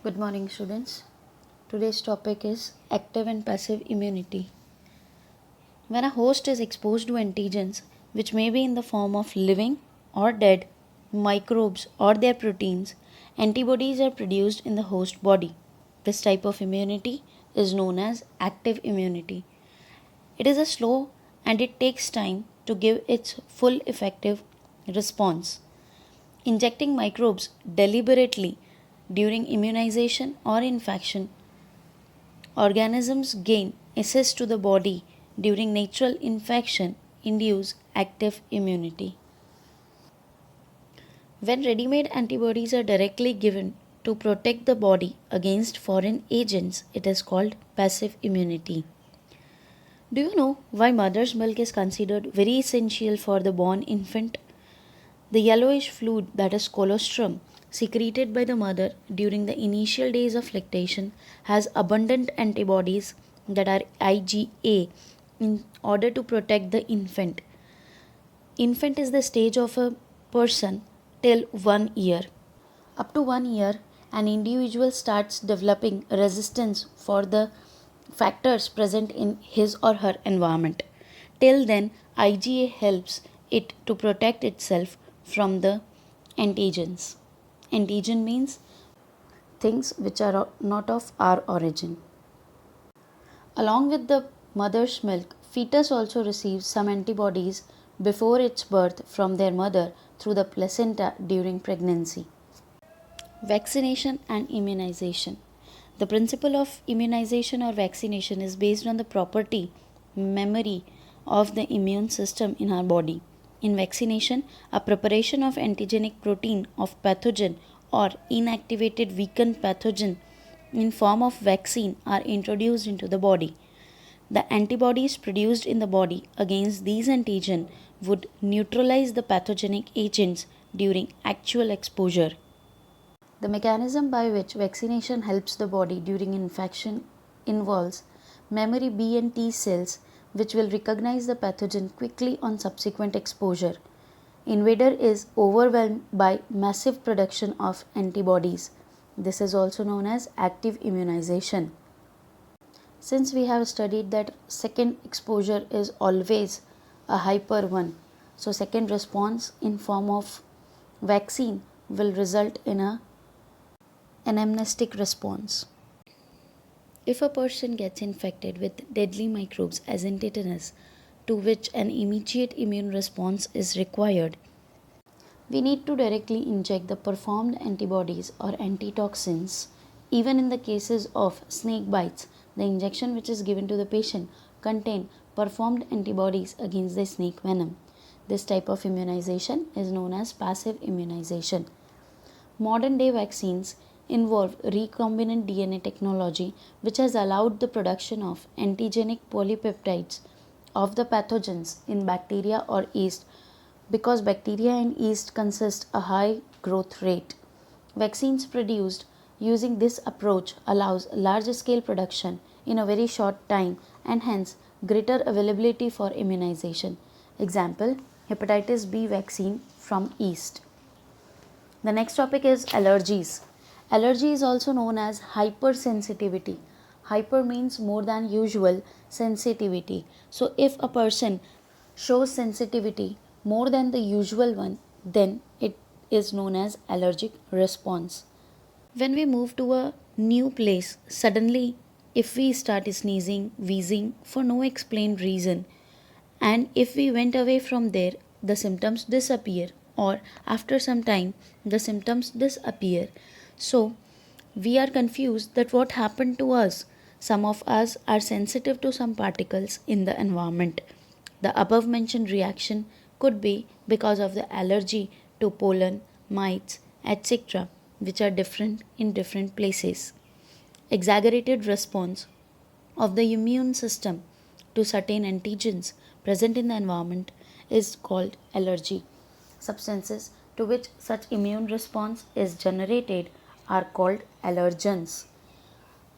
Good morning, students. Today's topic is active and passive immunity. When a host is exposed to antigens, which may be in the form of living or dead microbes or their proteins, antibodies are produced in the host body. This type of immunity is known as active immunity. It is a slow and it takes time to give its full effective response. Injecting microbes deliberately during immunization or infection, organisms gain access to the body during natural infection induce active immunity. When ready-made antibodies are directly given to protect the body against foreign agents, it is called passive immunity. Do you know why mother's milk is considered very essential for the born infant? The yellowish fluid, that is colostrum, secreted by the mother during the initial days of lactation, has abundant antibodies, that are IgA, in order to protect the infant. Infant is the stage of a person till 1 year. Up to 1 year, an individual starts developing resistance for the factors present in his or her environment. Till then, IgA helps it to protect itself from the antigens. Antigen means things which are not of our origin. Along with the mother's milk, fetus also receives some antibodies before its birth from their mother through the placenta during pregnancy. Vaccination and immunization. The principle of immunization or vaccination is based on the property, memory of the immune system in our body. In vaccination, a preparation of antigenic protein of pathogen or inactivated weakened pathogen in form of vaccine are introduced into the body. The antibodies produced in the body against these antigen would neutralize the pathogenic agents during actual exposure. The mechanism by which vaccination helps the body during infection involves memory B and T cells, which will recognize the pathogen quickly on subsequent exposure. Invader is overwhelmed by massive production of antibodies. This is also known as active immunization. Since we have studied that second exposure is always a hyper one, so second response in form of vaccine will result in a anamnestic response. If a person gets infected with deadly microbes as in tetanus, to which an immediate immune response is required, we need to directly inject the performed antibodies or antitoxins. Even in the cases of snake bites, the injection which is given to the patient contain performed antibodies against the snake venom. This type of immunization is known as passive immunization. Modern day vaccines involve recombinant DNA technology, which has allowed the production of antigenic polypeptides of the pathogens in bacteria or yeast, because bacteria and yeast consist a high growth rate. Vaccines produced using this approach allows large scale production in a very short time and hence greater availability for immunization. Example, hepatitis B vaccine from yeast. The next topic is allergies. Allergy is also known as hypersensitivity. Hyper means more than usual sensitivity. So, if a person shows sensitivity more than the usual one, then it is known as allergic response. When we move to a new place, suddenly, if we start sneezing, wheezing for no explained reason, and if we went away from there, the symptoms disappear, or after some time, the symptoms disappear. So, we are confused that what happened to us. Some of us are sensitive to some particles in the environment. The above mentioned reaction could be because of the allergy to pollen, mites, etc., which are different in different places. Exaggerated response of the immune system to certain antigens present in the environment is called allergy. Substances to which such immune response is generated are called allergens.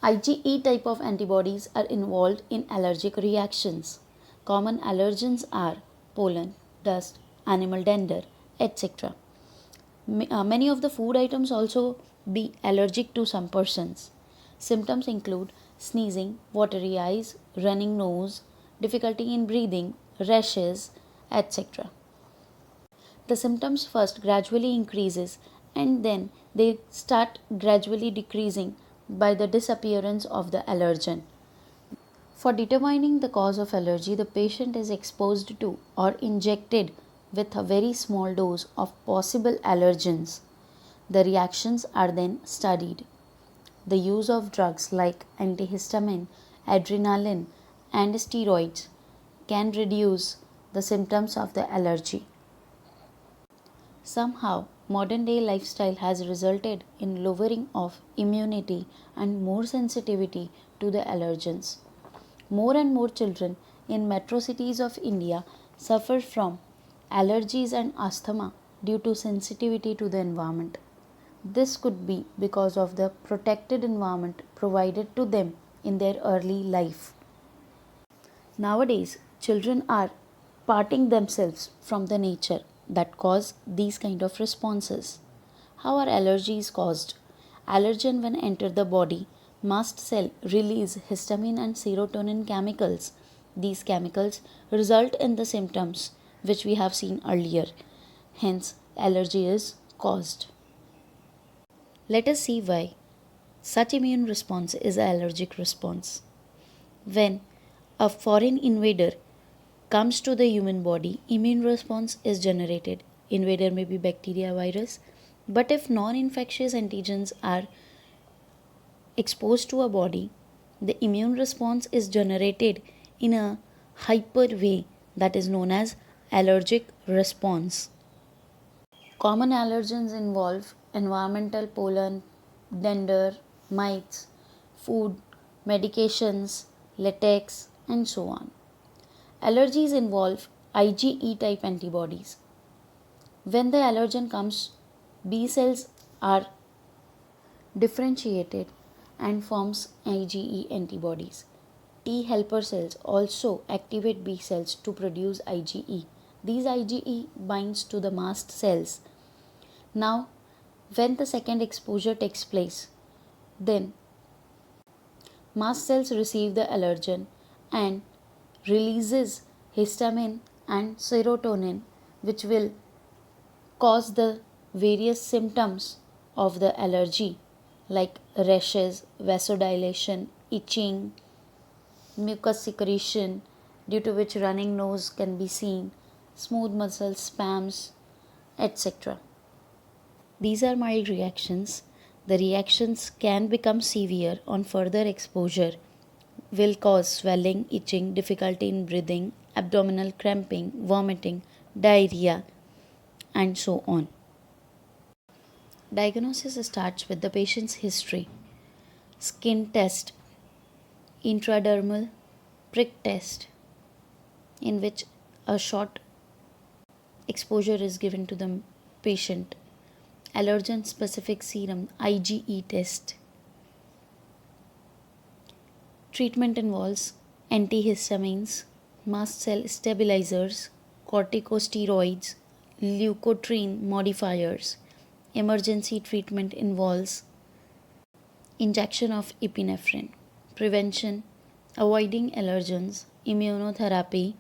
IgE type of antibodies are involved in allergic reactions. Common allergens are pollen, dust, animal dander, etc. Many of the food items also be allergic to some persons. Symptoms include sneezing, watery eyes, running nose, difficulty in breathing, rashes, etc. The symptoms first gradually increases and then they start gradually decreasing by the disappearance of the allergen. For determining the cause of allergy, the patient is exposed to or injected with a very small dose of possible allergens. The reactions are then studied. The use of drugs like antihistamine, adrenaline, and steroids can reduce the symptoms of the allergy. Somehow, modern day lifestyle has resulted in lowering of immunity and more sensitivity to the allergens. More and more children in metro cities of India suffer from allergies and asthma due to sensitivity to the environment. This could be because of the protected environment provided to them in their early life. Nowadays, children are parting themselves from the nature that cause these kind of responses. How are allergies caused? Allergen when enter the body, mast cell release histamine and serotonin chemicals. These chemicals result in the symptoms which we have seen earlier. Hence, allergy is caused. Let us see why such immune response is an allergic response. When a foreign invader comes to the human body, immune response is generated. Invader may be bacteria, virus, but if non-infectious antigens are exposed to a body, the immune response is generated in a hyper way that is known as allergic response. Common allergens involve environmental pollen, dander, mites, food, medications, latex, and so on. Allergies involve IgE type antibodies. When the allergen comes, B cells are differentiated and forms IgE antibodies. T helper cells also activate B cells to produce IgE. These IgE binds to the mast cells. Now, when the second exposure takes place, then mast cells receive the allergen and releases histamine and serotonin, which will cause the various symptoms of the allergy like rashes, vasodilation, itching, mucus secretion, due to which running nose can be seen, smooth muscle spasms, etc. These are mild reactions. The reactions can become severe on further exposure, will cause swelling, itching, difficulty in breathing, abdominal cramping, vomiting, diarrhea, and so on. Diagnosis starts with the patient's history, skin test, intradermal prick test, in which a short exposure is given to the patient, allergen specific serum IgE test. Treatment involves antihistamines, mast cell stabilizers, corticosteroids, leukotriene modifiers. Emergency treatment involves injection of epinephrine. Prevention, avoiding allergens, immunotherapy.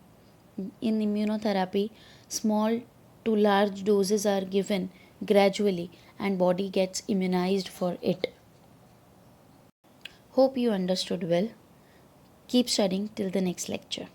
In immunotherapy, small to large doses are given gradually and body gets immunized for it. Hope you understood well. Keep studying till the next lecture.